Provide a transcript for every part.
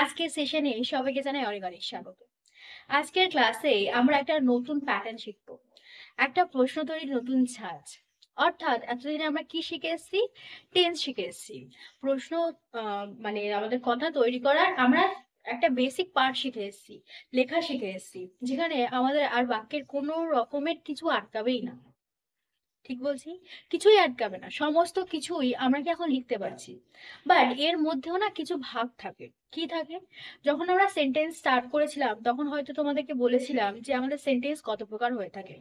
আজকের সেশনে সবাইকে জানাই অনেক অনেক স্বাগত। আজকের ক্লাসে আমরা একটা নতুন প্যাটার্ন শিখবো, একটা প্রশ্ন তৈরির নতুন ছাঁচ। অর্থাৎ এতদিনে আমরা কি শিখে এসেছি? টেন্স শিখে এসেছি। প্রশ্ন মানে আমাদের কথা তৈরি করার আমরা একটা বেসিক পার্ট শিখে এসেছি, লেখা শিখে এসেছি, যেখানে আমাদের আর বাক্যের কোনো রকমের কিছু আটকাবেই না। ঠিক বলছি? কিছুই আটকাবে না। সমস্ত কিছুই আমরা কি এখন লিখতে পারছি। বাট এর মধ্যেও না কিছু ভাগ থাকে। কি থাকে? যখন আমরা সেন্টেন্স স্টার্ট করেছিলাম, তখন হয়তো তোমাদেরকে বলেছিলাম যে আমাদের সেন্টেন্স কত প্রকার হয়ে থাকে।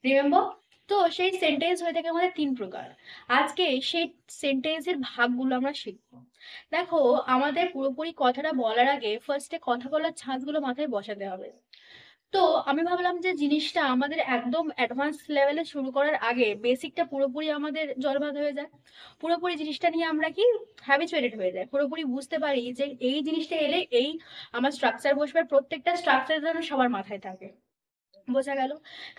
রিমেম্বার? তো সেই সেন্টেন্স হয়ে থাকে আমাদের ৩ প্রকার। আজকে সেই সেন্টেন্সের ভাগগুলো আমরা শিখব। দেখো, আমাদের পুরোপুরি কথাটা বলার আগে ফার্স্টে কথা বলার ছাঁচগুলো মাথায় বসাতে হবে। তো আমি ভাবলাম যে জিনিসটা আমাদের একদম অ্যাডভান্স লেভেলে শুরু করার আগে বেসিকটা পুরোপুরি আমাদের জলবাদ হয়ে যায়। পুরোপুরি জিনিসটা নিয়ে আমরা কি হ্যাবিচুয়েটেড হয়ে যায়, পুরোপুরি বুঝতে পারি যে এই জিনিসটা এলে এই আমার স্ট্রাকচার বসবে, আর প্রত্যেকটা স্ট্রাকচার যেন সবার মাথায় থাকে। বোঝা গেল?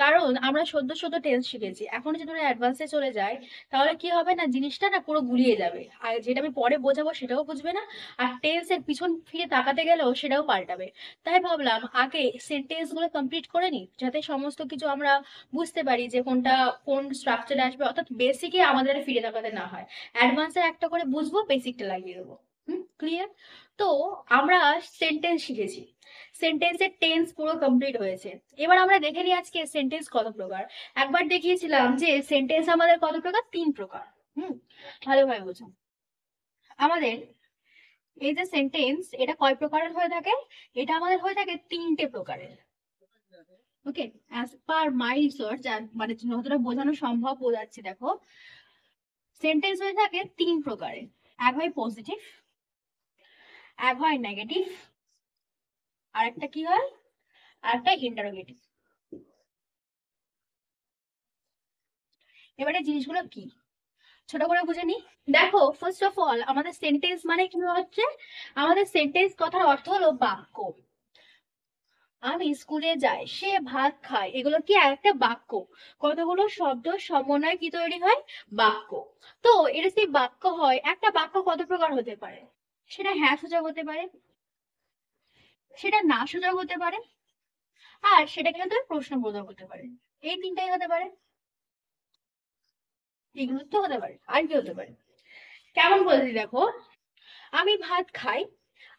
কারণ আমরা সদ্য সদ্য টেন্স শিখেছি, এখন যদি আমরা অ্যাডভান্সে চলে যাই, তাহলে কি হবে না, জিনিসটা না পুরো গুলিয়ে যাবে, আর যেটা আমি পরে বোঝাবো সেটাও বুঝবে না, আর টেন্সের পিছন ফিরে তাকাতে গেলেও সেটাও পাল্টাবে। তাই ভাবলাম আগে সেন্টেন্স গুলো কমপ্লিট করে নিই, যাতে সমস্ত কিছু আমরা বুঝতে পারি যে কোনটা কোন স্ট্রাকচারে আসবে, অর্থাৎ বেসিকে আমাদের আর ফিরে তাকাতে না হয়। অ্যাডভান্সে একটা করে বুঝবো, বেসিকটা লাগিয়ে দেবো। ক্লিয়ার? তো আমরা সেন্টেন্স শিখেছি, সেন্টেন্সের টেন্স পুরো কমপ্লিট হয়েছে। এবার আমরা দেখে নিই আজকে সেন্টেন্স কত প্রকার। একবার দেখিয়েছিলাম যে সেন্টেন্স আমাদের কত প্রকার, ৩ প্রকার। হুম, ভালোভাবে বোঝো। আমাদের এই যে সেন্টেন্স, এটা কয় প্রকারের হয়ে থাকে? এটা আমাদের হয়ে থাকে ৩টে প্রকারের। ওকে, অ্যাজ পার মাই রিসার্চ, মানে যতটা বোঝানো সম্ভব বোঝাচ্ছি। দেখো, সেন্টেন্স হয়ে থাকে ৩ প্রকারের। এক হয় পজিটিভ, এক হয় নেগেটিভ, আর একটা কি হয়, আর একটা ইন্টারোগেটিভ। এবারে জিনিসগুলো কি ছোট করে বুঝে নি। দেখো, ফার্স্ট অফ অল আমাদের সেন্টেন্স মানে কি হচ্ছে? আমাদের সেন্টেন্স কথার অর্থ হলো বাক্য। আমি স্কুলে যাই, সে ভাত খায়, এগুলো কি একটা বাক্য। কতগুলো শব্দ সমন্বয়ে কি তৈরি হয়? বাক্য। তো এটা যদি বাক্য হয়, একটা বাক্য কত প্রকার হতে পারে? সেটা হ্যাঁ সূচক হতে পারে, সেটা না সূচক হতে পারে, আর সেটা কিন্তু প্রশ্নবোধক হতে পারে। এই তিনটাই হতে পারে। এগুলো তো হতে পারে, আর কি হতে পারে? কেমন বলছি দেখো, আমি ভাত খাই,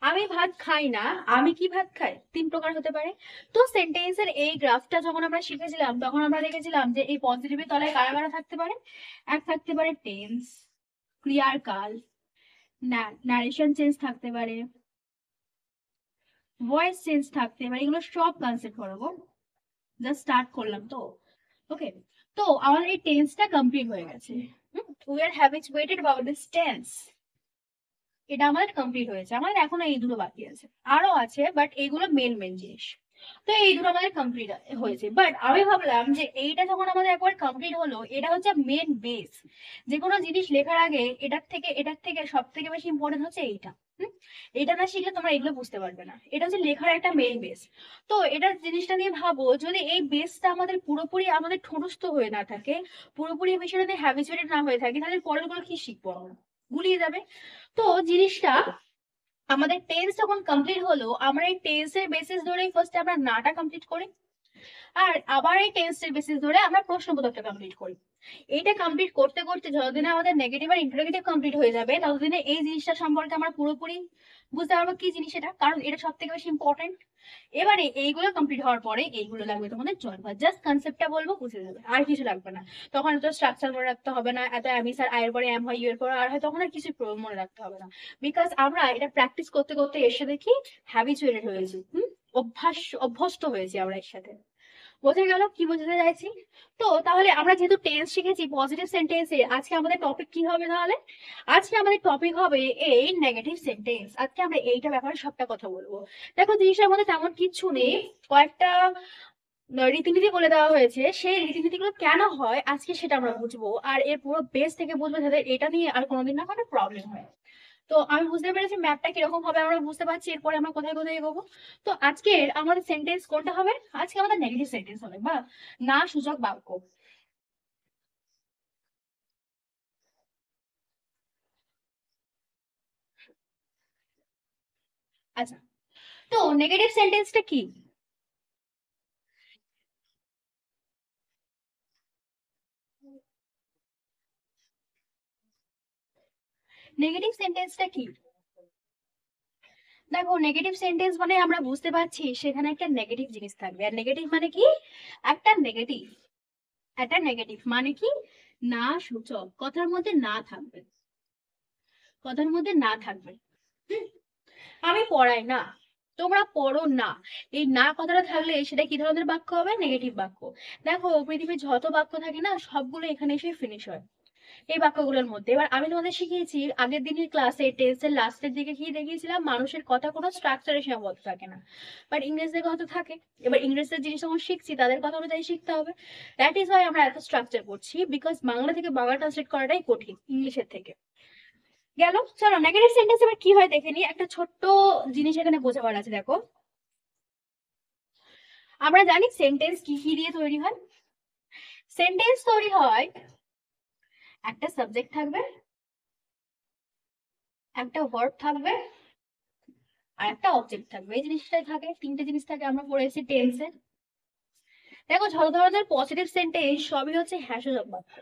আমি ভাত খাই না, আমি কি ভাত খাই, ৩ প্রকার হতে পারে। তো সেন্টেন্সের এই গ্রাফটা যখন আমরা শিখেছিলাম, তখন আমরা দেখেছিলাম যে এই পজিটিভের তলায় কারা কারা থাকতে পারে। এক থাকতে পারে টেন্স, ক্রিয়ার কাল, ন্যারেশন চেঞ্জ থাকতে পারে, ভয়েস চেঞ্জ থাকতে পারে। এগুলো সব কনসেপ্ট করবো, জাস্ট স্টার্ট করলাম তো। ওকে, তো আমাদের এই টেন্সটা কমপ্লিট হয়ে গেছে। We are habituated about this tense. এটা আমাদের কমপ্লিট হয়েছে, আমাদের এখনো এই দুটো বাকি আছে। আরো আছে, বাট এইগুলো মেন মেন জিনিস। তো এই দুটো আমাদের কমপ্লিট হয়েছে, বাট আমি ভাবলাম যে এইটা যখন আমাদের একবার কমপ্লিট হলো, এটা হচ্ছে মেন বেস। যে কোনো জিনিস লেখার আগে এটার থেকে সব থেকে বেশি ইম্পর্টেন্ট হচ্ছে এইটা। হুম, এটা না শিখলে তোমরা এগুলো বুঝতে পারবে না। এটা হচ্ছে লেখার একটা মেন বেস। তো এটা জিনিসটা নিয়ে ভাবো, যদি এই বেসটা আমাদের পুরোপুরি আমাদের ঠুনস্থ হয়ে না থাকে, পুরোপুরি এই বিষয়টা নিয়ে হ্যাবিচুয়েটেড না হয়ে থাকে, তাহলে পরের গুলো কি শিখবো আমরা? গুলিয়ে যাবে। তো জিনিসটা আমাদের টেন্স যখন কমপ্লিট হলো, আমরা এই টেন্সের বেসিস ধরেই ফার্স্টে আমরা নাটা কমপ্লিট করি, আর আবার এই টেন্সের বেসিস ধরে আমরা প্রশ্নবোধকটা কমপ্লিট করি। এইটা কমপ্লিট করতে করতে যতদিনে আমাদের নেগেটিভ আর ইন্টারোগেটিভ কমপ্লিট হয়ে যাবে, ততদিনে এই জিনিসটা সম্পর্কে আমরা পুরোপুরি বুঝতে পারবো কি জিনিস এটা, কারণ এটা সব থেকে বেশি ইম্পর্টেন্ট। এবারে এইগুলো কমপ্লিট হওয়ার পরে এইগুলো লাগবে তোমাদের জলবা, জাস্ট কনসেপ্টটা বলবো, বুঝে যাবে, আর কিছু লাগবে না। তখন এত স্ট্রাকচার মনে রাখতে হবে না, এত আমি স্যার আয়ের পরে এম হয়, ইউ এর পরে আর হয়, তখন আর কিছু মনে রাখতে হবে না। বিকজ আমরা এটা প্র্যাকটিস করতে করতে এসে দেখি হ্যাবিচুয়েটেড হয়েছি। অভ্যস্ত হয়েছি আমরা এর সাথে। বোঝা গেল কি বোঝাতে চাইছি? তো তাহলে আমরা যেহেতু টেন্স শিখেছি পজিটিভ সেন্টেন্সে, আজকে আমাদের টপিক কি হবে তাহলে? আজকে আমাদের টপিক হবে এই নেগেটিভ সেন্টেন্স। আজকে আমরা এইটা ব্যাপারে সবটা কথা বলবো। দেখো, জিনিসটার মধ্যে তেমন কিছু নেই, কয়েকটা রীতিনীতি বলে দেওয়া হয়েছে। সেই রীতিনীতিগুলো কেন হয় আজকে সেটা আমরা বুঝবো, আর এর পুরো বেস থেকে বুঝবো, যাতে এটা নিয়ে আর কোনোদিন না কোনো প্রবলেম হয়। তো আমি বুঝতে পেরেছি ম্যাপটা কিরকম হবে, আমরা বুঝতে পারছি এরপরে আমরা কোথায় কোথায় এগোবো। তো আজকে আমাদের সেন্টেন্স কোনটা হবে? আজকে আমাদের নেগেটিভ সেন্টেন্স হবে, বা না সূচক বাক্য। আচ্ছা, তো নেগেটিভ সেন্টেন্সটা কি? নেগেটিভ সেন্টেন্সটা কি? দেখো, নেগেটিভ সেন্টেন্স মানে আমরা বুঝতে পারছি সেখানে একটা নেগেটিভ জিনিস থাকবে। আর নেগেটিভ মানে কি? একটা নেগেটিভ। একটা নেগেটিভ মানে কি? না সূচক, কথার মধ্যে না থাকবে। কথার মধ্যে না থাকবে। হুম, আমি পড়াই না, তোমরা পড়ো না, এই না কথাটা থাকলে সেটা কি ধরনের বাক্য হবে? নেগেটিভ বাক্য। দেখো, পৃথিবীর যত বাক্য থাকে না সবগুলো এখানে এসে ফিনিশ হয় এই বাক্যগুলোর মধ্যে। এবার আমি তোমাদের শিখিয়েছি আগের দিনের ক্লাসে টেন্সের লাস্টের দিকে কি দেখিয়েছিলাম, মানুষের কথা কোনো স্ট্রাকচারে সীমাবদ্ধ থাকে না, বাট ইংরেজদের কথা থাকে। এবার ইংরেজদের জিনিস যখন শিখছি তাদের কথা অনুযায়ী শিখতে হবে। দ্যাট ইজ ওয়াই আমরা এত স্ট্রাকচার করছি, বিকজ বাংলা থেকে বাংলা ট্রান্সলেট করাটাই কঠিন ইংলিশের থেকে। গেল, চলো নেগেটিভ সেন্টেন্স এবার কি হয় দেখে নি। একটা ছোট্ট জিনিস এখানে বোঝাবার আছে, দেখো। আমরা জানি সেন্টেন্স কি কি দিয়ে তৈরি হয়। সেন্টেন্স তৈরি হয়, একটা সাবজেক্ট থাকবে, একটা ভার্ব থাকবে, আর একটা অবজেক্ট থাকবে। এই জিনিসটাই থাকে, তিনটে জিনিস থাকে, আমরা পড়েছি টেন্সে। দেখো, যত ধরনের পজিটিভ সেন্টেন্স সবই হচ্ছে হ্যাশযোগ বাক্য।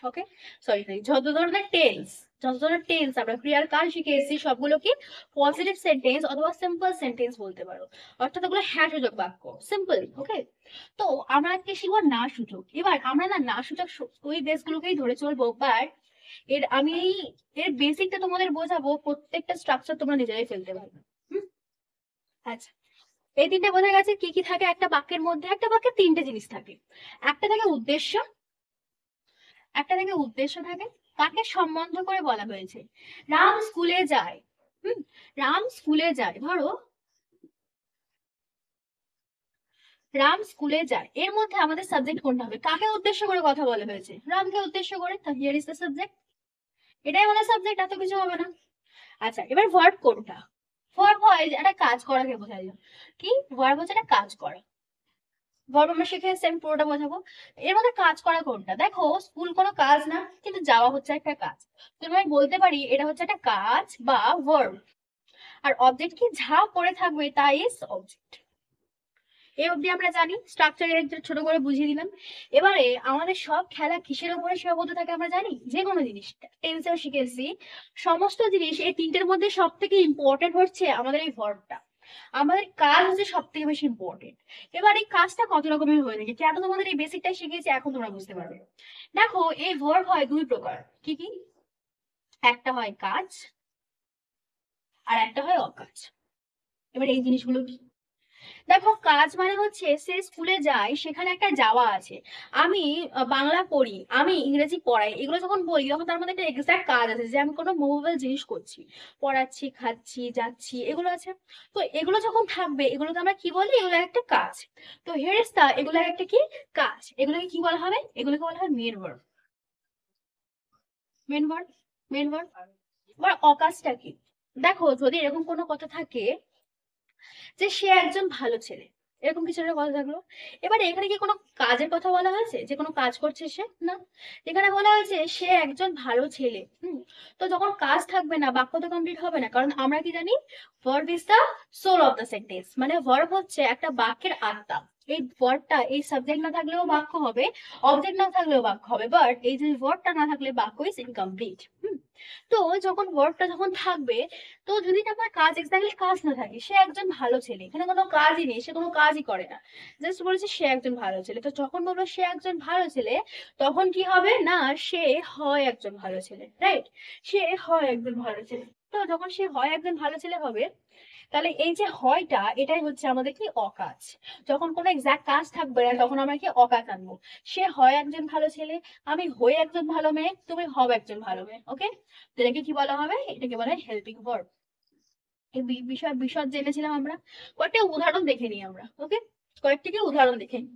ওকে, সরি সরি, যত ধরনের টেন্স, যত ধরনের টেন্স আমরা ক্রিয়ার কাল শিখে এসেছি সবগুলো কি পজিটিভ সেন্টেন্স অথবা সিম্পল সেন্টেন্স বলতে পারো। অর্থাৎ ওগুলো হ্যাশযোগ বাক্য, সিম্পল। ওকে, তো আমরা আজকে শিখবো না সূচক। এবার আমরা না সূচক ওই বেসগুলোকেই ধরে চলবো, বাট আমি এর বেসিকটা তোমাদের বোঝাবো, প্রত্যেকটা স্ট্রাকচার তোমরা নিজেরাই ফেলতে পারবে। হুম, আচ্ছা, এই তিনটে বোঝা গেছে কি কি থাকে একটা বাক্যের মধ্যে। একটা বাক্যে তিনটে জিনিস থাকে। একটা থাকে উদ্দেশ্য, একটা থেকে উদ্দেশ্য থাকে, তাকে সম্বন্ধ করে বলা হয়েছে। রাম স্কুলে যায়। হুম, রাম স্কুলে যায়, ধরো রাম স্কুলে যায়, এর মধ্যে আমাদের সাবজেক্ট কোনটা হবে? কাকে উদ্দেশ্য করে কথা বলা হয়েছে? রামকে উদ্দেশ্য করে, তো হিয়ার ইজ দ্য সাবজেক্ট। এটাই আমাদের সাবজেক্ট, এত কিছু হবে না। আচ্ছা, এবার ভার্ব কোনটা? ভার্ব হয় যে একটা কাজ করাকে বোঝায়। কি ভার্ব হচ্ছে একটা কাজ করা। ভার্ব আমরা শিখে এসেছি, আমি পুরোটা বোঝাবো। এর মধ্যে কাজ করা কোনটা? দেখো, স্কুল কোনো কাজ না, কিন্তু যাওয়া হচ্ছে একটা কাজ। তুমি আমি বলতে পারি এটা হচ্ছে একটা কাজ বা ভার্ব। আর অবজেক্ট কি? যা পড়ে থাকবে তাই ইজ অবজেক্ট। এই অবধি আমরা জানি, স্ট্রাকচারে ছোট করে বুঝিয়ে দিলাম। এবারে আমাদের সব খেলা কিসের উপরে সীমাবদ্ধ থাকে আমরা জানি? যে কোনো জিনিস, টেন্সেও শিখেছি, সমস্ত জিনিস এই তিনটের মধ্যে সব থেকে ইম্পর্টেন্ট হচ্ছে আমাদের এই ভার্বটা। আমাদের কাজ হচ্ছে সব থেকে বেশি ইম্পর্টেন্ট। এবার এই কাজটা কত রকমের হয়ে থাকে, কেন তোমাদের এই বেসিকটাই শিখেছি, এখন তোমরা বুঝতে পারবে। দেখো, এই ভার্ব হয় দুই প্রকার। কি কি? একটা হয় কাজ, আর একটা হয় অকাজ। এবার এই জিনিসগুলো কি? দেখো, কাজ মানে হচ্ছে সে স্কুলে যায়, সেখানে একটা যাওয়া আছে। আমি বাংলা পড়ি, আমি ইংরেজি পড়াই, এগুলো যখন বলি তখন তার মধ্যে একটা এক্সাক্ট কাজ আছে, যে আমি কোনো মুভেবল জিনিস করছি, পড়াচ্ছি, খাচ্ছি, যাচ্ছি, এগুলো আছে। তো এগুলো যখন থাকবে এগুলোকে আমরা কি বলি? এগুলো একটা কাজ। তো হেরেস্তা এগুলো একটা কি কাজ, এগুলোকে কি বলা হবে? এগুলোকে বলা হয় main verb. Main verb, main verb. এবার অকাজটা কি? দেখো, যদি এরকম কোনো কথা থাকে যে সে একজন ভালো ছেলে, এরকম কিছু একটা কথা থাকলো। এবারে এখানে কি কোনো কাজের কথা বলা হয়েছে, যে কোনো কাজ করছে সে? না, এখানে বলা হয়েছে সে একজন ভালো ছেলে। তো যখন কাজ থাকবে না, বাক্য তো কমপ্লিট হবে না, কারণ আমরা কি জানি? Verb is the soul of the sentence, মানে ভার্ব হচ্ছে একটা বাক্যের আত্মা। এই ভার্বটা, এই সাবজেক্ট না থাকলেও বাক্য হবে, অবজেক্ট না থাকলেও বাক্য হবে, বাট এই যে ভার্বটা না থাকলে বাক্য ইজ ইনকমপ্লিট। তো যখন ভার্বটা যখন থাকবে, তো যদি আমার কাজ এক্স্যাক্টলি কাজ না থাকে, সে একজন ভালো ছেলে, এখানে কোনো কাজই নেই, সে কোনো কাজই করে না, জাস্ট বলেছে সে একজন ভালো ছেলে। তো যখন বলবো সে একজন ভালো ছেলে, তখন কি হবে না? সে হয় একজন ভালো ছেলে, রাইট? সে হয় একজন ভালো ছেলে। তো যখন সে হয় একজন ভালো ছেলে হবে, তাহলে এই যে হয়টা, এটাই হচ্ছে আমাদের কি অকাজ। যখন কোনো এক্সাক্ট কাজ থাকবে না তখন আমরা কি অকাজ আনবো। সে হয় একজন ভালো ছেলে, আমি হই একজন ভালো মেয়ে, তুমি হবে একজন ভালো মেয়ে। ওকে, তো এটাকে কি বলা হবে? এটাকে বলা হয় হেল্পিং ভার্ব। এই বিষয় বিশদ জেনেছিলাম আমরা। কয়েকটা উদাহরণ দেখে নিই আমরা। ওকে, কয়েকটি কি উদাহরণ দেখে নিই।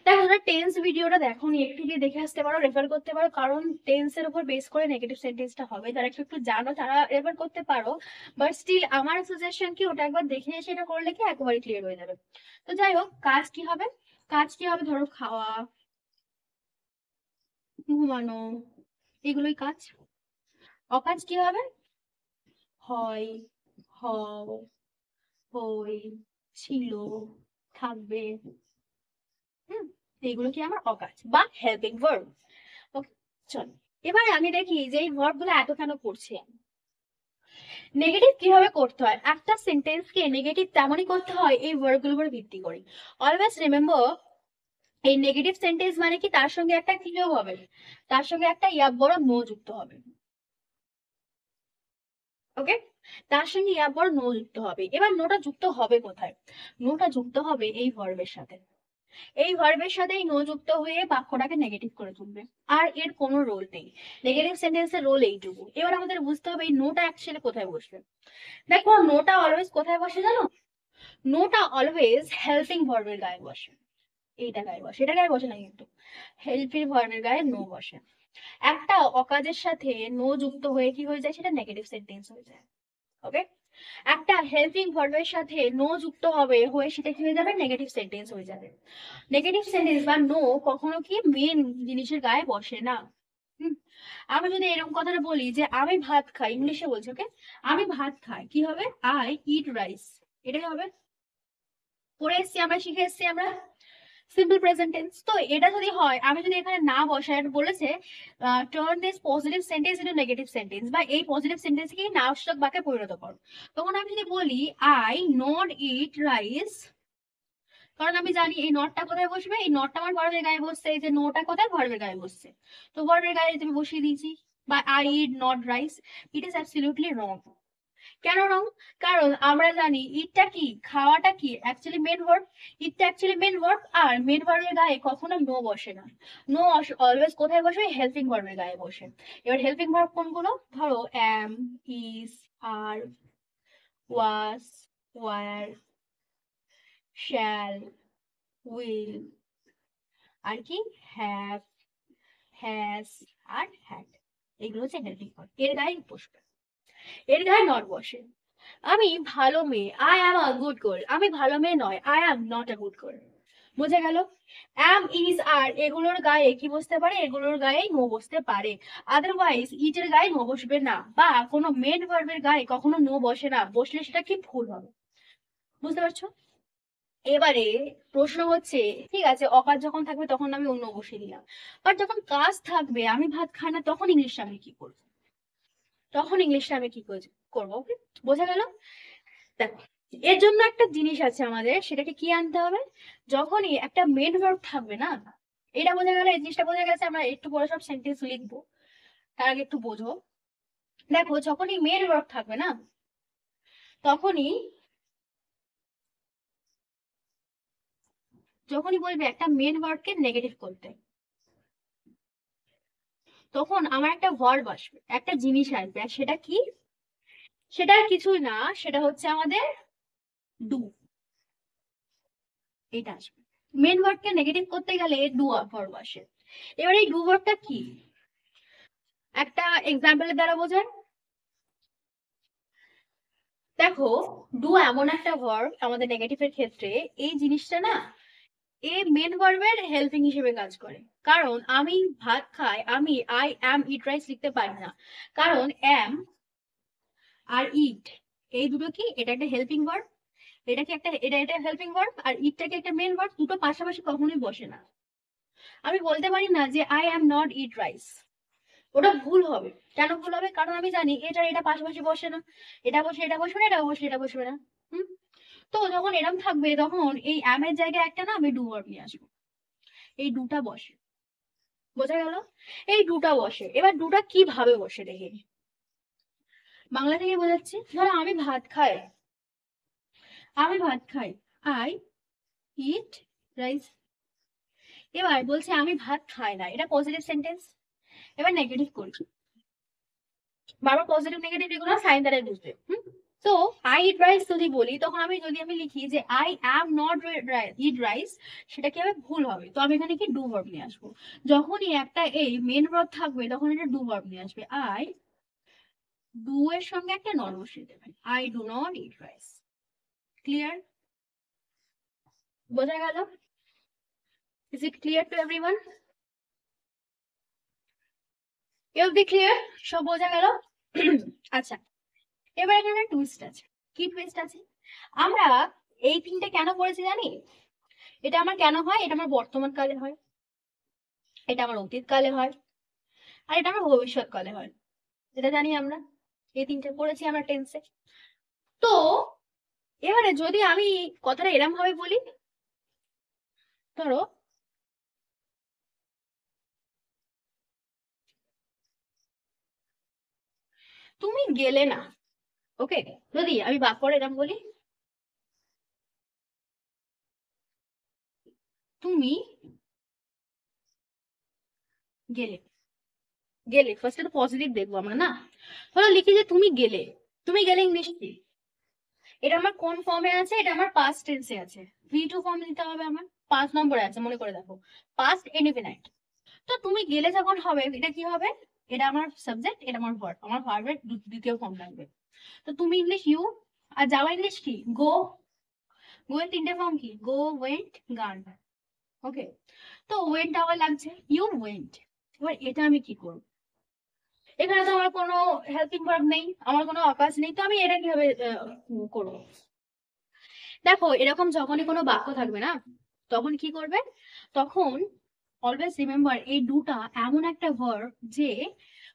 দেখো, তোমরা টেন্স ভিডিওটা দেখো নি, একটু গিয়ে দেখে আসতে পারো, রেফার করতে পারো, কারণ টেন্সের উপর বেস করে নেগেটিভ সেন্টেন্সটা হবে। যারা একটু একটু জানো তারা রেফার করতে পারো, বাট স্টিল আমার সাজেশন কি ওটা একবার দেখে এসে এটা করলে কি একেবারে ক্লিয়ার হয়ে যাবে। তো যাই হোক, কাজ কি হবে? কাজ কি হবে? ধরো খাওয়া, ঘুমানো, এগুলোই কাজ। অকাজ কি হবে? হয়, হও, হই, ছিল, থাকবে। হুম, এইগুলো কি আমার অকাজ বা হেল্পিং ভার্ব। ওকে, চলো এবার আমি দেখি যে এই ভার্ব গুলো এত কেন করছি। নেগেটিভ কিভাবে করতে হয়, একটা সেন্টেন্সকে নেগেটিভ তেমনই করতে হয় এই ভার্ব গুলোর উপর ভিত্তি করে। অলওয়েজ রিমেম্বার, এই নেগেটিভ সেন্টেন্স মানে কি তার সঙ্গে একটা কি যোগ হবে, তার সঙ্গে একটা বড় নো যুক্ত হবে। ওকে, তার সঙ্গে বড় নো যুক্ত হবে। এবার নোটা যুক্ত হবে কোথায়, নোটা যুক্ত হবে এই ভার্বের সাথে। এই ভার্বের সাথে এই নো যুক্ত হয়ে বাক্যটাকে নেগেটিভ করে তুলবে। আর এর কোনো রোল নেই, নেগেটিভ সেন্টেন্সের রোল এইটুকু। এবার আমাদের বুঝতে হবে এই নোটা অ্যাকচুয়ালি কোথায় বসবে। দেখো নোটা অলওয়েজ কোথায় বসে জানো, নোটা অলওয়েজ হেল্পিং ভার্বের গায়ে বসে। এইটা গায়ে বসে, এটা গায়ে বসে না কিন্তু, হেল্পিং ভার্বের গায়ে নো বসে। একটা অকাজের সাথে নো যুক্ত হয়ে কি হয়ে যায়, সেটা নেগেটিভ সেন্টেন্স হয়ে যায়। ওকে, একটা হেল্পিং ভার্বের সাথে নো যুক্ত হবে হয়ে সেটা কি হয়ে যাবে, নেগেটিভ সেন্টেন্স হয়ে যাবে। নেগেটিভ সেন্টেন্স বা নো কখনো কি মেন জিনিসের গায়ে বসে না। হুম, আমি যদি এরকম কথাটা বলি যে আমি ভাত খাই, ইংলিশে বলছি, ওকে, আমি ভাত খাই, কি হবে, আই ইট রাইস। এটাই হবে। পড়ে এসছি আমরা, শিখে এসছি আমরা সিম্পল প্রেজেন্ট টেন্স। তো এটা যদি হয়, আমি যদি এখানে না বসাই, আর বলেছে turn this positive sentence into negative sentence, বা এই পজিটিভ সেন্টেন্সকে নাউসূচক বাক্যে পরিণত করো। তখন আমি যদি বলি আই নট ইট রাইস, কারণ আমি জানি এই নটটা কোথায় বসবে, এই নটটা আমার ভার্বের গায়ে বসছে, এই যে নোটা কোথায়, ভার্বের গায়ে বসছে। তো ভার্বের গায়ে তুমি বসিয়ে দিয়েছি, বা I eat not rice. It is absolutely wrong. কেন রং, কারণ আমরা জানি ইটটা কি, খাওয়াটা কি অ্যাকচুয়ালি মেন ভার্ব। ইটটা অ্যাকচুয়ালি মেন ভার্ব, আর মেন ভার্বের গায়ে কখনো নো বসে না। নো অলওয়েজ কোথায় বসে, হেল্পিং ভার্বের গায়ে বসে। এবার হেল্পিং ভার্ব কোনগুলো, ধরো am, is, are, was, were, shall, will, আর কি, হ্যাভ, হ্যাজ, আর হ্যাড। এগুলো হচ্ছে হেল্পিং ভার্ব, এর গায়ে বসবে, এর গায়ে নট বসে। আমি ভালো মেয়ে, I am a good girl. আমি ভালো মেয়ে নয়, I am not a good girl. বোঝা গেল, অ্যাম, ইজ, আর এগুলোর গায়ে কি বসতে পারে, এগুলোর গায়ে নো বসতে পারে। আদারওয়াইজ ইটের গায়ে নো বসবে না, বা কোনো মেন ভার্বের গায়ে কখনো নো বসে না, বসলে সেটা কি ভুল হবে। বুঝতে পারছো। এবারে প্রশ্ন হচ্ছে, ঠিক আছে অকাজ যখন থাকবে তখন আমি অন্য বসিয়ে দিলাম, বাট যখন কাজ থাকবে, আমি ভাত খাই না, তখন ইংলিশটা আমি কি করবো, তখন ইংলিশটা আমি কি করবো। ওকে, বোঝা গেল। দেখো, এর জন্য একটা জিনিস আছে আমাদের, সেটাকে কি আনতে হবে, যখনই একটা মেন ভার্ব থাকবে না, এটা বোঝা গেল, এই জিনিসটা বোঝা গেছে। আমরা একটু পরে সব সেন্টেন্স লিখবো, তার আগে একটু বোঝো। দেখো যখনই মেন ভার্ব থাকবে না, তখনই, যখনই বলবে একটা মেন ভার্বকে নেগেটিভ করতে, তখন আমার একটা ভার্ব আসবে, একটা জিনিস আসবে, আর সেটা কি, সেটা আর কিছুই না, সেটা হচ্ছে আমাদের ডু। এটা আসবে, মেন ভার্বকে নেগেটিভ করতে গেলে ডু ভার্ব আসে। এবার এই ডু ভার্বটা কি, একটা এক্সাম্পলের দ্বারা বোঝায়। দেখো, ডু এমন একটা ভার্ব আমাদের নেগেটিভের ক্ষেত্রে, এই জিনিসটা না, এ মেন ভার্বের হেল্পিং হিসেবে কাজ করে। কারণ আমি ভাত খাই, আমি আই অ্যাম ইট রাইস লিখতে পারি না, কারণ অ্যাম আর ইট, এই দুটো কি, এটা একটা হেল্পিং ভার্ব, এটা কি একটা, এটা এটা হেল্পিং ভার্ব, আর ইটটাকে একটা মেন ভার্ব, দুটো পাশাপাশি কখনোই বসে না। আমি বলতে পারি না যে I am not eat rice, ওটা ভুল হবে। কেন ভুল হবে, কারণ আমি জানি এটা এটা পাশাপাশি বসে না, এটা বসে এটা বসবে না, এটা বসে এটা বসবে না। হুম, তো যখন এরম থাকবে, তখন এই অ্যামের জায়গায় একটা না আমি ডু ভার্ব নিয়ে আসবো, এই দুটা বসে। বোঝা গেল, এই দুটা বসে। এবার দুটা কিভাবে বসে দেখে নিই। বাংলা থেকে বোঝাচ্ছি, ধরো আমি ভাত খাই, আমি ভাত খাই, আই ইট রাইস। এবার বলছে আমি ভাত খাই না, এটা পজিটিভ সেন্টেন্স। এবার নেগেটিভ করছি, বারবার পজিটিভ নেগেটিভ এগুলো সাইন দ্বারা বুঝবে। তো আই ইট রাইস যদি বলি, তখন আমি যদি আমি লিখি যে I am not eat rice, সেটা কি হবে, ভুল হবে। তো আমি এখানে কি ডু ভার্ব নিয়ে আসবো। যখনই একটা এই মেন ভার্ব থাকবে, তখন এটা ডু ভার্ব নিয়ে আসবে। আই, ডু এর সঙ্গে একটা নট বসিয়ে দেবেন, I do not eat rice. Clear, বোঝা গেল, is it clear to everyone, you be clear, সব বোঝা গেল। আচ্ছা, এবার এখানে টুইস্ট আছে। কি টুইস্ট আছে? আমরা এই তিনটে কেন পড়েছি জানি? এটা আমার কেন হয়? এটা আমার বর্তমান কালে হয়, এটা আমার অতীত কালে হয়, আর এটা আমার ভবিষ্যৎ কালে হয়। এটা জানি আমরা। এই তিনটে পড়েছি আমরা টেন্সে। তো এবারে যদি আমি কথাটা এরম ভাবে বলি, ধরো তুমি গেলে না, ওকে? যদি আমি বাক্যটা এরম বলি, তুমি গেলে। গেলে ফার্স্টে তো পজিটিভ দেখবো আমরা না। ধরো লিখি যে তুমি গেলে। তুমি গেলে ইংলিশ কি? এটা আমার কোন ফর্মে আছে? এটা আমার পাস্ট টেন্সে আছে। ভি টু ফর্ম দিতে হবে আমার। 5 নম্বরে আছে, মনে করে দেখো। Past indefinite. তো তুমি গেলে যখন হবে, এটা কি হবে? এটা আমার সাবজেক্ট, এটা আমার ভার্ব। আমার ভার্বের দ্বিতীয় ফর্ম লাগবে। তো তুমি ইংলিশ ইউ, আর যাওয়া ইংলিশ কি? গো। গো এর তিনটে ফর্ম কি? গো, ওয়েন্ট, গান। ওকে। তো ওয়েন্ট আবার লাগছে, ইউ ওয়েন্ট। এবার এটা আমি কি করব? এখানে তো আমার কোনো হেল্পিং ভার্ব নেই, আমার কোনো আকাশ নেই, তো আমি এটা কিভাবে করবো? দেখো, এরকম যখনই কোনো বাক্য থাকবে না, তখন কি করবে? তখন অলওয়েজ রিমেম্বার এই ডুটা এমন একটা ভার্ব যে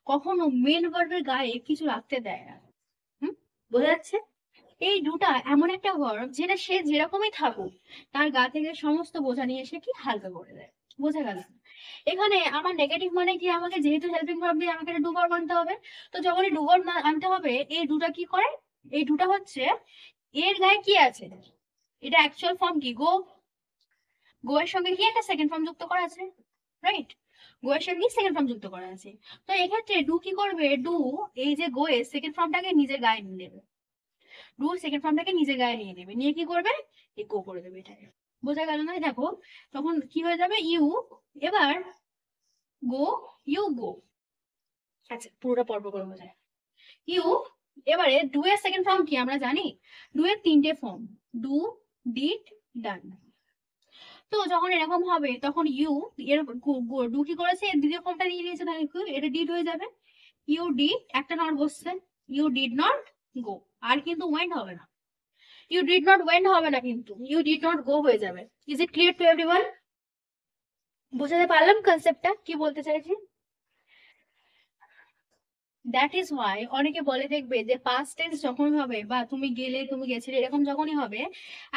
কখনো মেন ভার্বের গায়ে কিছু রাখতে দেয় না। হুম, বোঝা যাচ্ছে? এই ডুটা এমন একটা ভার্ব যেটা সে যেরকমই থাকুক, তার গা থেকে সমস্ত বোঝা নিয়ে এসে কি হালকা করে দেয়। বোঝা গেল? এখানে আমার নেগেটিভ মানে কি, আমাকে যেহেতু হেল্পিং ভার্ব দিয়ে আমাকে ডু ভার্ব আনতে হবে। তো যখনই ডু ভার্ব আনতে হবে, এই ডুটা কি করে? এই ডুটা হচ্ছে এর গায়ে কি আছে? এটা অ্যাকচুয়াল ফর্ম কি? গো। গো এর সঙ্গে কি একটা সেকেন্ড ফর্ম যুক্ত করা আছে, রাইট? গো এর সঙ্গে সেকেন্ড ফর্ম যুক্ত করা আছে। তো এক্ষেত্রে ডু কি করবে? ডু এই যে গো এর সেকেন্ড ফর্মটাকে নিজের গায়ে নিয়ে নেবে। ডু সেকেন্ড ফর্মটাকে নিজের গায়ে নিয়ে নেবে, নিয়ে কি করবে? এই গো করে দেবে এটা। বোঝা গেল না? দেখো, তখন কি হয়ে যাবে? ইউ। এবার গো, ইউ গো। আচ্ছা, পুরোটা পর্ব করে বোঝায়। ইউ। এবারে ডু এর সেকেন্ড ফর্ম কি আমরা জানি? ডু এর তিনটে ফর্ম, ডু, ডিড, ডান। তো যখন এরকম হবে তখন ইউ এর ডু কি করেছে? এর দ্বিতীয় ফর্মটা নিয়ে নিয়েছে, তাহলে কি এটা ডিড হয়ে যাবে। ইউ ডিড, একটা নট বসছে, ইউ ডিড নট গো। আর কিন্তু ওয়েন্ট হবে না। ইউ ডিড নট ওয়েন্ট হবে না, কিন্তু ইউ ডিড নট গো হয়ে যাবে। Is it clear to everyone? বুঝাতে পারলাম কনসেপ্টটা কি বলতে চাইছি? দ্যাট ইজ ওয়াই অনেকে বলে, দেখবে যে পাস্ট টেন্স যখন হবে বা তুমি গেলে, তুমি গেছিলে, এরকম যখনই হবে,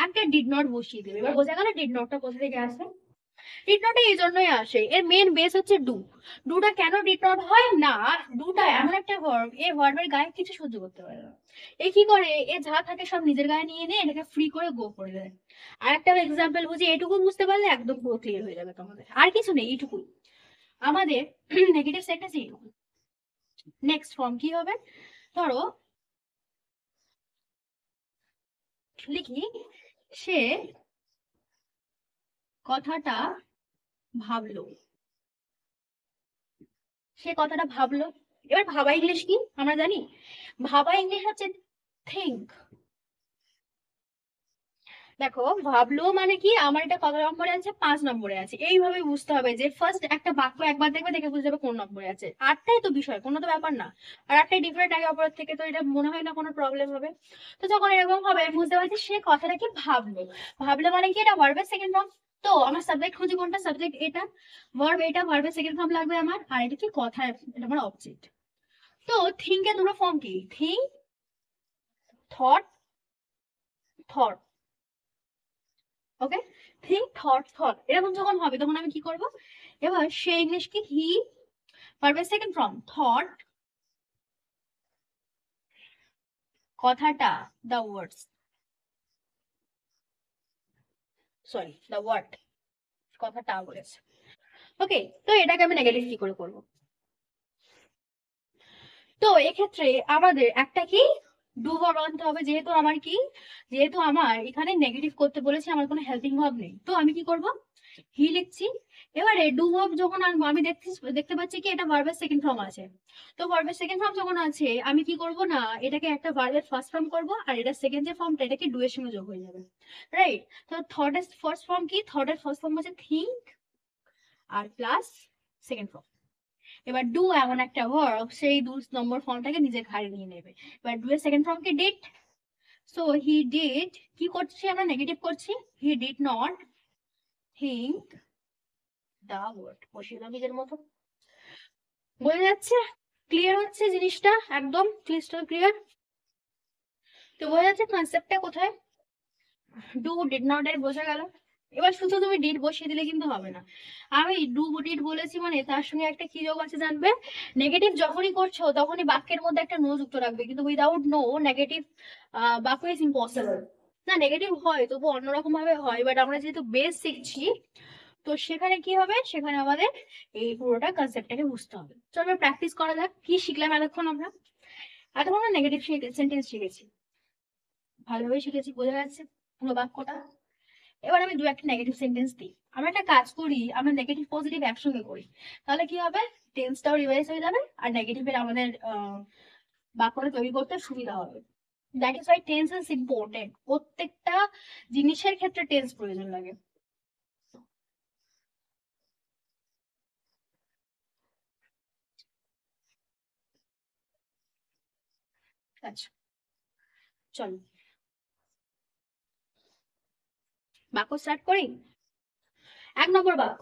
একটা ডিড নট বসিয়ে দেবে। এবার বোঝা গেল ডিড নটটা কোথা থেকে আসে? ডিড নট এই জন্যই আসে, এর মেন বেস হচ্ছে ডু। ডুটা কেন ডিড নট হয় না? ডুটা এমন একটা ভার্ব, এই ভার্বের গায়ে কিছু সহ্য করতে পারে না। এ কি করে? এ যা থাকে সব নিজের গায়ে নিয়ে নিয়ে এটাকে ফ্রি করে গো করে দেয়। আর একটা এক্সাম্পল বুঝি, এটুকু বুঝতে পারলে একদম পুরো ক্লিয়ার হয়ে যাবে তোমাদের। আর কিছু নেই, এইটুকুই আমাদের নেগেটিভ সেন্টেন্স এইটুকু। নেক্সট ফর্ম কি হবে? ধরো লিখি, সে কথাটা ভাবলো। সে কথাটা ভাবলো। এবার ভাবা ইংলিশ কি আমরা জানি? ভাবা ইংলিশ হচ্ছে থিঙ্ক। দেখো, ভাবলো মানে কি, আমার এটা কত নম্বরে আছে? 5 নম্বরে আছে। এইভাবে বুঝতে হবে যে ফার্স্ট একটা বাক্য একবার দেখবে, দেখে বুঝতে হবে কোন নম্বরে আছে। আটটাই তো বিষয়, কোনো তো ব্যাপার না। আর আটটাই ডিফারেন্ট আগে অপরের থেকে, তো এটা মনে হয় না কোনো প্রবলেম হবে। তো যখন এরকম হবে বুঝতে পারছি সে কথাটা কি ভাবলো। ভাবলো মানে কি, এটা ভার্বের সেকেন্ড ফর্ম। তো আমার সাবজেক্ট খুঁজি কোনটা? সাবজেক্ট এটা, ভার্ব এটা, ভার্বের সেকেন্ড ফর্ম লাগবে আমার। আর এটা কি? কথা, এটা আমার অবজেক্ট। তো থিঙ্কের দুটো ফর্ম কি? Think, thought, thought. Okay. Think, thought, thought, এরকম যখন হবে তখন আমি কি করব? এবার সে ইংলিশ কি? হি, ভার্বের সেকেন্ড ফর্ম থট, কথাটা, the words, sorry the word, কথাটা বলেছে। ওকে। তো এটাকে আমি নেগেটিভ কি করে করব? তো এক্ষেত্রে আমাদের একটা কি ডু ভার্ব আনতে হবে, যেহেতু আমার কি, যেহেতু আমার এখানে নেগেটিভ করতে বলেছে, আমার কোনো হেল্পিং ভার্ব নেই, তো আমি কি করব? হি লিখছি। এবারে ডু ভার্ব যখন আনবো, আমি দেখতে পাচ্ছি কি এটা ভার্বের সেকেন্ড ফর্ম আছে। তো ভার্বের সেকেন্ড ফর্ম যখন আছে, আমি কি করব না, এটাকে একটা ভার্বের ফার্স্ট ফর্ম করব, আর এটা সেকেন্ড যে ফর্মটা, এটাকে ডু এর সঙ্গে যোগ হয়ে যাবে, রাইট? তো থট এর ফার্স্ট ফর্ম কি? থট এর ফার্স্ট ফর্ম হচ্ছে থিঙ্ক, আর প্লাস সেকেন্ড ফর্ম। এবার ডু এমন একটা ভার্ব, সেই 2 নম্বর ফর্মটাকে নিজের ঘাড়ে নিয়ে নেবে। এবার ডু এর সেকেন্ড ফর্ম কি? ডিড। সো হি ডিড, কি করছি আমরা, নেগেটিভ করছি, he did not think the word, বসিয়ে দাও নিজের মতো। বোঝা যাচ্ছে? ক্লিয়ার হচ্ছে জিনিসটা? একদম ক্রিস্টাল ক্লিয়ার। তো বোঝা যাচ্ছে কনসেপ্টটা কোথায়? ডু ডিড নট এর বোঝা গেল। এবার শুধু তুমি ডিড বসিয়ে দিলে কিন্তু হবে না। আমি ডু ডিড বলেছি মানে তার সঙ্গে একটা কি যোগ আছে জানবে? নেগেটিভ যখনই করছো তখনই বাক্যের মধ্যে একটা নো যুক্ত রাখবে, কিন্তু উইদাউট নো নেগেটিভ বাক্য ইজ ইম্পসিবল। না, নেগেটিভ হয় তবু অন্যরকম ভাবে হয়, বাট আমরা যেহেতু বেস শিখছি তো সেখানে কি হবে, সেখানে আমাদের এই পুরোটা কনসেপ্টটাকে বুঝতে হবে। চলো আমরা প্র্যাকটিস করা যাক। কি শিখলাম এতক্ষণ আমরা? এতক্ষণ আমরা নেগেটিভ সেন্টেন্স শিখেছি, ভালোভাবে শিখেছি, বোঝা যাচ্ছে পুরো বাক্যটা। এবার আমি দু একটা নেগেটিভ সেন্টেন্স দিই। আমরা একটা কাজ করি, আমরা নেগেটিভ পজিটিভ একসঙ্গে করি, তাহলে কি হবে, টেন্সটাও রিভাইজ হয়ে যাবে আর নেগেটিভের আমাদের বাক্যটা তৈরি করতে সুবিধা হবে। That is why tense is important. প্রত্যেকটা জিনিসের ক্ষেত্রে টেন্স প্রয়োজন লাগে। আচ্ছা, চলো বাক্য স্টার্ট করি। 1 নম্বর বাক্য,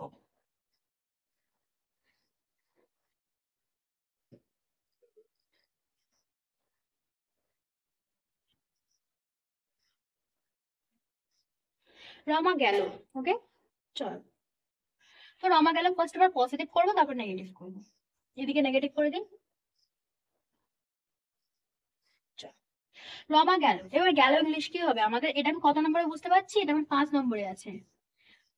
রমা গেল। ওকে, চলো। তো রমা গেল, ফার্স্ট আবার পজিটিভ করবো তারপর নেগেটিভ করবো। এদিকে নেগেটিভ করে দিন। চলো, রমা গেল। এবার গেল ইংলিশ কি হবে আমাদের? এটা আমি কত নম্বরে বুঝতে পারছি? এটা আমার 5 নম্বরে আছে,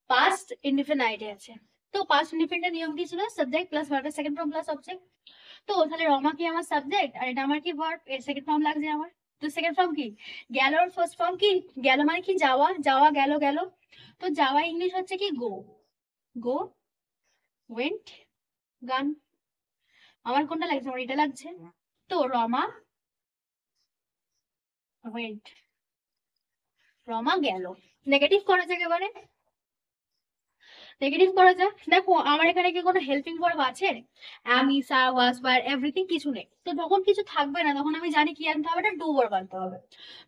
পাস্ট ইনডিফিনাইটে আছে। তো পাস্ট ইনডিফিনাইটের নিয়ম কি ছিল? সাবজেক্ট প্লাস ভার্বের সেকেন্ড ফর্ম প্লাস অবজেক্ট। তো তাহলে রমা কি আমার সাবজেক্ট আর এটা আমার কি ভার্ব, এর সেকেন্ড ফর্ম লাগছে আমার। তো সেকেন্ড ফর্ম কি? গেল। আর ফার্স্ট ফর্ম কি? গেল মানে কি? যাওয়া, যাওয়া গেল গেল। তো যাওয়া ইংলিশ হচ্ছে কি? গো। গো, ওয়েন্ট, গান। আমার কোনটা লাগছে? আমার এটা লাগছে। তো রমা ওয়েন্ট, রমা গেল। নেগেটিভ করা যায় এবারে, নেগেটিভ করা যায়। দেখো আমার এখানে কি কোনো হেল্পিং ভার্ব আছে? am is are was were everything কিছু নেই। তো যখন কিছু থাকবে না তখন আমি জানি কি আনতে হবে, এটা ডু ভার্ব আনতে হবে।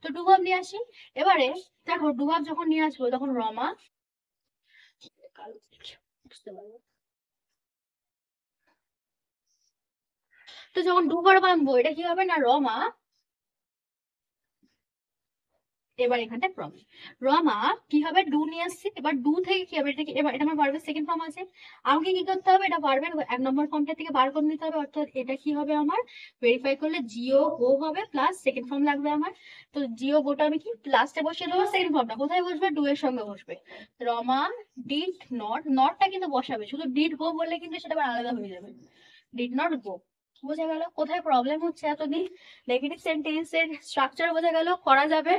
তো ডু ভার্ব নিয়ে আসি। এবারে দেখো ডু ভার্ব যখন নিয়ে আসবো তখন রমা, বুঝতে পারবো। তো যখন ডু ভার্ব আনবো এটা কি হবে না, রমা। এবার এখানটা প্রবলেম, রমা কি হবে, ডু নিয়ে আসছি। এবার ডু থেকে কি হবে, এটা কি, এবার এটা আমার ভার্বের সেকেন্ড ফর্ম আছে। আমাকে কি করতে হবে, এটা ভার্বের 1 নম্বর ফর্মটা থেকে বার করে নিতে হবে। অর্থাৎ এটা কি হবে আমার, ভেরিফাই করলে জিও গো হবে প্লাস সেকেন্ড ফর্ম লাগবে আমার। তো জিও গোটা আমি কি লাস্টে বসিয়ে দেবো, সেকেন্ড ফর্মটা কোথায় বসবে, ডু এর সঙ্গে বসবে। রমা ডিড নট, নটটা কিন্তু বসাবে, শুধু ডিড গো বললে কিন্তু সেটা আবার আলাদা হয়ে যাবে। Did not go. বোঝা গেল কোথায় প্রবলেম হচ্ছে এতদিন? নেগেটিভ সেন্টেন্সের স্ট্রাকচার বোঝা গেল, করা যাবে,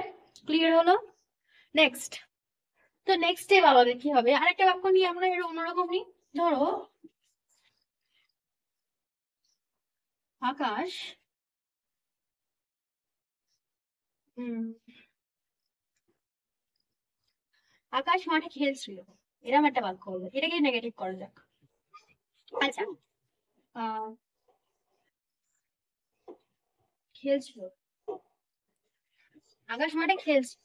ক্লিয়ার হলো। নেক্সট, তো নেক্সট স্টেপ আমাদের কি হবে, আরেকটা বাক্য নিয়ে আমরা এর অন্যরকম নিই। ধরো আকাশ উম আকাশ মাঠে খেলছিল, এরকম একটা বাক্য হলো। এটাকে নেগেটিভ করা যাক। আচ্ছা, আহ খেলছিল, আকাশ মাঠে খেলছে,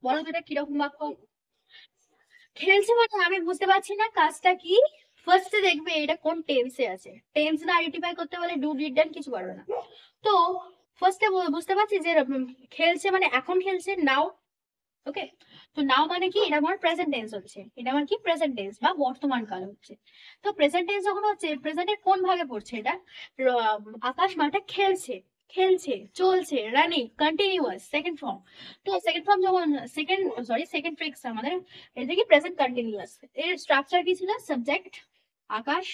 বলো তো এটা কিরকম বাক্য? খেলছে মানে আমি বুঝতে পারছি না কাজটা কি। ফার্স্টে দেখবে এটা কোন টেন্সে আছে, টেন্স না আইডেন্টিফাই করতে পারলে ডু ডিড দেন কিছু পারবে না। তো ফার্স্টে বুঝতে পারছি যে খেলছে মানে এখন খেলছে, নাও। ওকে, তো নাও মানে কি, এটা আমার প্রেজেন্ট টেন্স হচ্ছে, এটা আমার কি প্রেজেন্ট টেন্স বা বর্তমান কাল হচ্ছে। তো প্রেজেন্ট টেন্স যখন হচ্ছে, প্রেজেন্টের কোন ভাগে পড়ছে এটা? আকাশ মাঠে খেলছে, খেলছে, চলছে, রানিং, কন্টিনিউয়াস, সেকেন্ড ফর্ম। তো সেকেন্ড ফর্ম যখন, সেকেন্ড সরি সেকেন্ড ট্রিক্স আমাদের, এটা কি প্রেজেন্ট কন্টিনিউয়াস। এর স্ট্রাকচার কি ছিল, সাবজেক্ট আকাশ,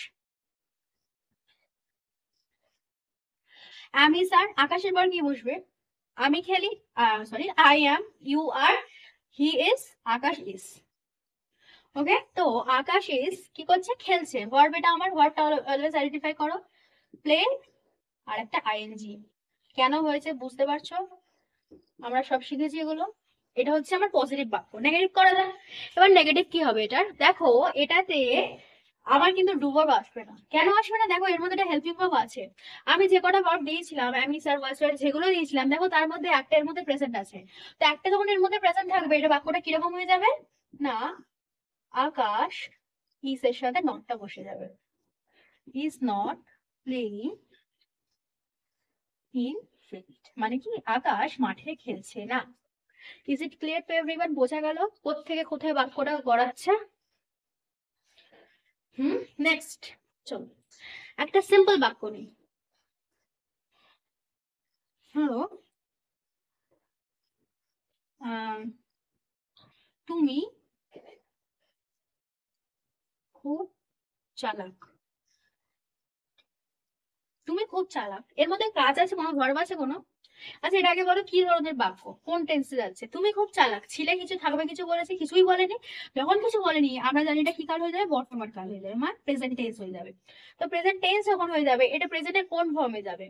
আমি স্যার, আকাশের পর কি বসবে, আমি খেলি, sorry I am, you are, he is, Akash is. Okay, তো আকাশ ইজ কি করছে, খেলছে, ভার্ব, এটা আমার ভার্বটা অলওয়েজ আইডেন্টিফাই করো, প্লে আর একটা আইএনজি। কেন হয়েছে বুঝতে পারছো? আমরা সব শিখেছি এগুলো। এটা হচ্ছে আমার পজিটিভ বাক্য। নেগেটিভ করা যায়। এবার নেগেটিভ কি হবে এটার, দেখো এটাতে আমার কিন্তু ডু ভার্ব আসবে না। কেন আসবে না? দেখো এর মধ্যে একটা হেল্পিং ভার্ব আছে। আমি যে কটা ভার্ব দিয়েছিলাম, আমি স্যার ওয়াজ স্যার যেগুলো দিয়েছিলাম, দেখো তার মধ্যে একটা এর মধ্যে প্রেজেন্ট আছে। তো একটা যখন এর মধ্যে প্রেজেন্ট থাকবে, এটা বাক্যটা কিরকম হয়ে যাবে? না, আকাশ ইস এর সাথে নটটা বসে যাবে। Is not playing in field, মানে কি আকাশ মাঠে খেলছে না। Is it clear to everyone? বোঝা গেল কোত্থেকে কোথায় বাক্যটা গড়াচ্ছে। নেক্সট, চলো একটা সিম্পল বাক্য নেই। হ্যালো, তুমি খুব চালাক। তুমি খুব চালাক, এর মধ্যে কাজ আছে কোনো? ভার্ব আছে কোনো? আচ্ছা এটা আগে বলো কি ধরনের বাক্য, কোন টেন্সে যাচ্ছে? তুমি খুব চালাক, ছিলে কিছু থাকবে কিছু বলেছে? কিছুই বলেনি। যখন কিছু বলেনি আমরা জানি এটা কি কাল হয়ে যাবে? বর্তমান কাল হয়ে যাবে, মানে প্রেজেন্ট টেন্স হয়ে যাবে। তো প্রেজেন্ট টেন্স যখন হয়ে যাবে, এটা প্রেজেন্টের কোন ফর্মে যাবে?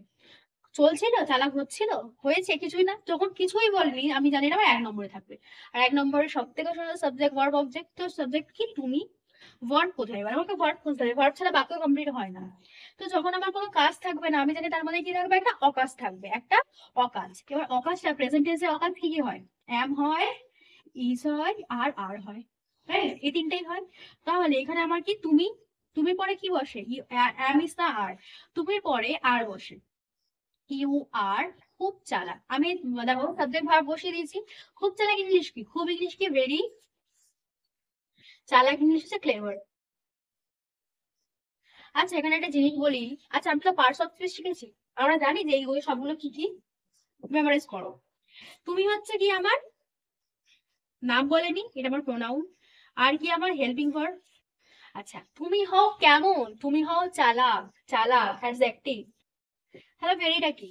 চলছিল, চালাক হচ্ছিল, হয়েছে কিছুই না। যখন কিছুই বলেনি আমি জানি না, আমার 1 নম্বরে থাকবে। আর 1 নম্বরের সব থেকে সোজা সাবজেক্ট ভার্ব অবজেক্ট। তো সাবজেক্ট কি? তুমি। ভার্ব কোথায়? এবার আমাকে ভার্ব খুঁজতে হবে, ভার্ব ছাড়া বাক্য কমপ্লিট হয় না। তো যখন আমার কোনো কাজ থাকবে না, আমি জানি তার মধ্যে কি থাকবে? একটা অকাজ থাকবে, একটা অকাজ। এবার অকাজটা প্রেজেন্ট টেন্সে অকাজ কি কি হয়? অ্যাম হয়, ইজ হয়, আর আর হয়, রাইট? এই তিনটেই হয়। তাহলে এখানে আমার কি তুমি, তুমি পরে কি বসে? অ্যাম ইজ না আর, তুমির পরে আর বসে। ইউ আর খুব চালাক। আমি দেখো সাবজেক্ট ভার্ব বসিয়ে দিয়েছি। খুব চালাক ইংলিশ কি? খুব ইংলিশ কি? ভেরি। চালাক ইংলিশ হচ্ছে ক্লেভার। আচ্ছা এখানে একটা জিনিস বলি। আচ্ছা আমি তো পার্টস অফ স্পিচ শিখেছি, আমরা জানি যে এইগুলো সবগুলো কি কি মেমোরাইজ করো। তুমি হচ্ছে কি আমার নাম বলেনি, এটা আমার প্রোনাউন। আর কি আমার হেল্পিং ভার্ব। আচ্ছা তুমি হও কেমন? তুমি হও চালাক। চালাক অ্যাডজেক্টিভ। তাহলে ভেরিটা কি?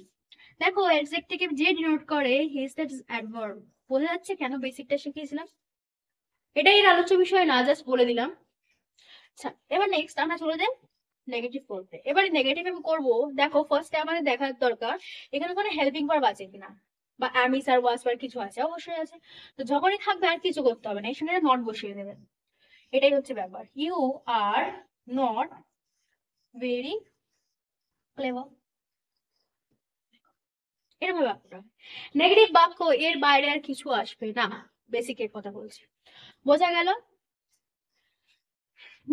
দেখো অ্যাডজেক্টিভ যে ডিনোট করে হিজ দ্যাট অ্যাডভার্ব। বোঝা যাচ্ছে কেন বেসিকটা শিখিয়েছিলাম? এটাই এর আলোচ্য বিষয় না, জাস্ট বলে দিলাম। আচ্ছা এবার নেক্সট আমরা চলে যাই নেগেটিভ করতে। এবারে নেগেটিভ আমি করবো, দেখো ফার্স্টে আমাদের দেখার দরকার এখানে কোনো হেল্পিং ভার্ব আছে কিনা, বা আমিস আর ওয়াজ আর কিছু আছে? অবশ্যই আছে। তো যখনই থাকবে আর কিছু করতে হবে না, এর সঙ্গে নট বসিয়ে দেবেন। এটাই হচ্ছে ব্যাপার। You are not very clever, এরকম ব্যাপারটা। নেগেটিভ বাক্য এর বাইরে আর কিছু আসবে না, বেসিকের কথা বলছি। বোঝা গেল?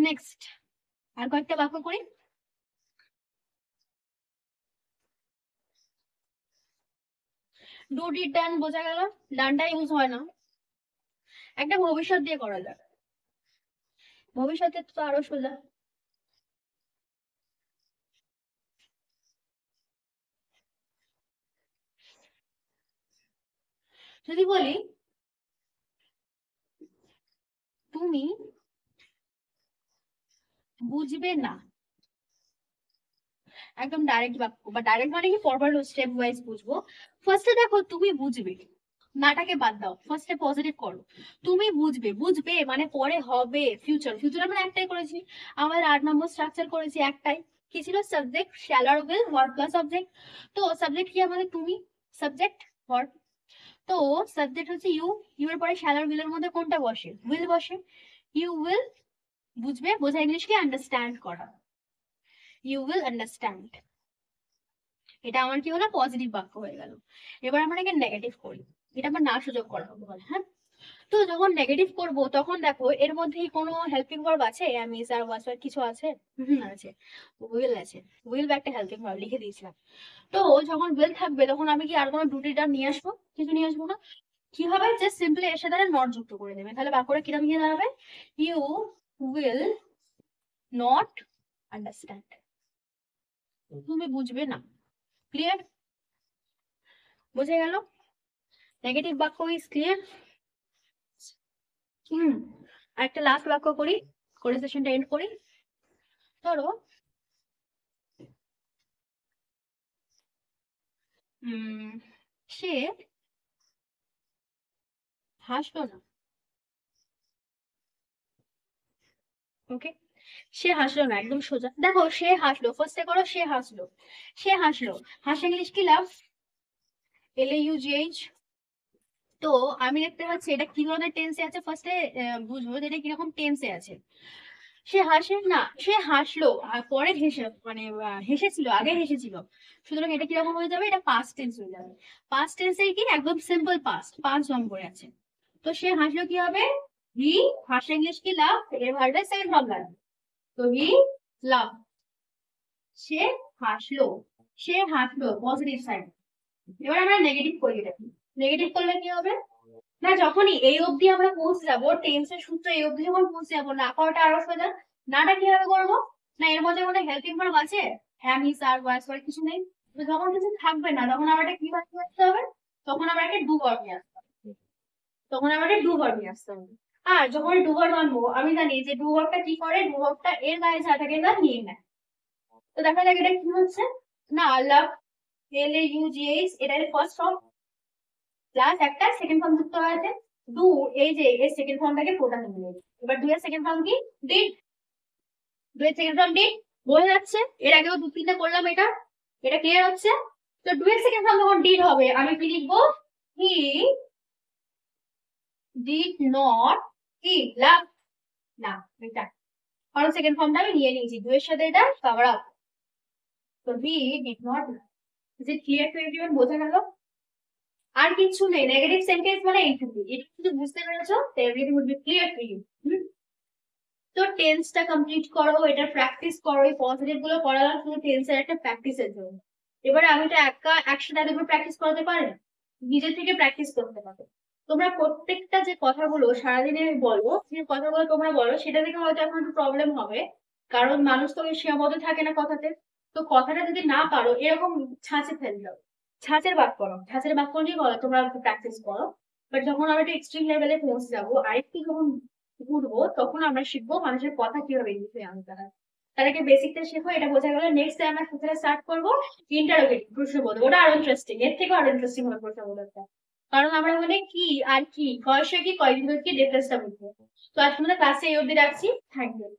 নেক্সট আর কয়েকটা বাক্য করি। ডু ডিড ডান, বোঝা গেল? ডানটা ইউজ হয় না। একটা ভবিষ্যৎ দিয়ে করা যাক, ভবিষ্যতে তো আরো সোজা। যদি বলি তুমি বুঝবে না, একদম ডাইরেক্ট বাক্য, বা ডাইরেক্ট মানে কি ফরওয়ার্ড স্টেপ ওয়াইজ বুঝবো। ফার্স্টে দেখো তুমি বুঝবে, নাটাকে বাদ দাও, ফার্স্টে পজিটিভ করো। তুমি বুঝবে, বুঝবে মানে পরে হবে, ফিউচার। ফিউচার আমরা একটাই করেছি, আমাদের 8 নম্বর স্ট্রাকচার করেছি একটাই। কি ছিল? সাবজেক্ট শ্যাল আর উইল, ভার্ব প্লাস অবজেক্ট। তো সাবজেক্ট কি আমাদের? তুমি। Subject verb. তো সাবজেক্ট হচ্ছে ইউ, ইউ এর পরে শ্যাল আর উইল এর মধ্যে কোনটা বসে? উইল বসে। ইউ উইল, বুঝবে, বোঝা ইংলিশকে আন্ডারস্ট্যান্ড করা। ইউ উইল আন্ডারস্ট্যান্ড, এটা আমার কি হলো? পজিটিভ বাক্য হয়ে গেল। এবার আমরা একে নেগেটিভ করি, এটা আমার না সুযোগ করা বলে, হ্যাঁ। তো যখন নেগেটিভ করব তখন দেখো এর মধ্যে কোনো হেল্পিং ভার্ব আছে? আমি আর ওয়াজ আর কিছু আছে? আছে, উইল আছে। উইল বা একটা হেল্পিং ভার্ব লিখে দিয়েছিলাম। তো যখন উইল থাকবে তখন আমি কি আর কোনো ডিউটিটা নিয়ে আসবো? কিছু নিয়ে আসবো না। কি হবে? জাস্ট সিম্পলি এর সাথে নট যুক্ত করে দেবে, তাহলে বাক্যটা কিরকম গিয়ে দাঁড়াবে? ইউ উইল নট আন্ডারস্ট্যান্ড, তুমি বুঝবে না। ক্লিয়ার? বোঝা গেল? নেগেটিভ বাক্য ইজ ক্লিয়ার। হুম। আর একটা লাস্ট বাক্য করি, করে সেশনটা এন্ড করি। ধরো সে হাসলো না। ওকে, সে হাসলো না, একদম সোজা। দেখো সে হাসলো, ফার্স্টে করো সে হাসলো। সে হাসলো, হাসা ইংলিশ কি? লাভ, LAUGH। তো আমি দেখতে পাচ্ছি এটা কি ধরনের টেন্সে আছে, ফার্স্টে বুঝবো যে এটা কিরকম টেন্সে আছে। সে হাসে না, সে হাসলো আর পরে মানে হেসেছিল, আগে হেসেছিল। সুতরাং এটা কিরকম হয়ে যাবে, এটা পাস্ট টেন্স হয়ে যাবে। পাস্ট টেন্সের কি একদম সিম্পল পাস্ট, 5 নম্বরে আছে। তো সে হাসলো কি হবে, হি, হাসা ইংলিশ কি লাভ, এর ভার্বের সেকেন্ড ফর্ম লাগবে। তো হি লাভ, সে হাসলো, সে হাসলো পজিটিভ সাইড। এবার আমরা নেগেটিভ করি এটা, নেগেটিভ করলে কি হবে, না যখনই এই অবধি আমরা পৌঁছে যাবো, টেন্সের সূত্র এই অবধি যখন পৌঁছে যাবো, না করাটা আরো সোজা। নাটা কিভাবে করবো, না এর মধ্যে কোনো হেল্পিং ভার্ব আছে, হ্যাম ইজ আর ওয়াজ ওয়ার কিছু নেই। তো যখন কিছু থাকবে না তখন আবার এটা কি ভার্ব নিয়ে আসতে হবে, তখন আবার একটা ডু ভার্ব নিয়ে আসতে হবে, তখন আবার একটা ডু ভার্ব নিয়ে আসতে হবে। আর যখন ডু ভার্ব আনবো, আমি জানি যে ডু ভার্বটা কি করে, ডু ভার্বটা এর গায়ে যা থাকে না নিয়ে নেয়। তো দেখা যাক এটা কি হচ্ছে, না লাভ, LAUGH, এটা ফার্স্ট ফর্ম প্লাস একটা সেকেন্ড ফর্ম যুক্ত হয়েছে ডু, এই যে এর সেকেন্ড ফর্মটাকে প্রোটা নিয়ে নিয়েছে। এবার ডু এর সেকেন্ড ফর্ম কি, ডিড, ডু এর সেকেন্ড ফর্ম ডিড, বোঝা যাচ্ছে। এর আগেও 2-3টে করলাম, এটা এটা ক্লিয়ার হচ্ছে। তো ডু এর সেকেন্ড ফর্ম যখন ডিড হবে, আমি কি লিখবো, হি ডিড নট কি লাভ, না এটা, কারণ সেকেন্ড ফর্মটা আমি নিয়ে নিয়েছি, ডু এর সাথে এটা কভার আপ। তো হি did not, is it clear to everyone, বোঝা গেল? আর কিছু নেই, নেগেটিভ সেন্টেন্স মানে এইটুকু, এটা যদি বুঝতে পেরেছো তো everything will be clear to you. তো টেন্সটা কমপ্লিট করো, এটা প্র্যাকটিস করো, এই পজিটিভ গুলো করালাম শুধু টেন্সের একটা প্র্যাকটিসের জন্য। এবারে আমি তো একা একসাথে এতগুলো প্র্যাকটিস করাতে পারি না, নিজে থেকে প্র্যাকটিস করতে পারো। তোমরা প্রত্যেকটা যে কথাগুলো সারাদিনে বলো, যে কথাগুলো তোমরা বলো, সেটা থেকে হয়তো এখন একটু প্রবলেম হবে, কারণ মানুষ তো সীমাবদ্ধ থাকে না কথাতে। তো কথাটা যদি না পারো, এরকম ছাঁচে ফেলে দাও, ছাঁচের বাদ করো, ছাঁচের বাদ নিয়ে বলো, তোমরা প্র্যাকটিস করো। বাট যখন আমরা একটা এক্সট্রিম লেভেলে পৌঁছে যাবো, আরেকটু যখন ঘুরবো, তখন আমরা শিখবো মানুষের কথা কিভাবে ইংলিশে আনতে হয়। তার আগে বেসিকটা শেখো, এটা বোঝা গেল। নেক্সট টাইম আমরা কোথায় স্টার্ট করবো, ইন্টারোগেটিভ প্রশ্নবোধক, ওটা আরো ইন্টারেস্টিং, এর থেকেও আরো ইন্টারেস্টিং হবে প্রশ্নবোধকটা। কারণ আমরা মানে কি আর কি, কয়শো কি, কয়দিন কি ডিফারেন্সটা বুঝবো। তো আজকে আমরা ক্লাসে এই অবধি রাখছি, থ্যাংক ইউ।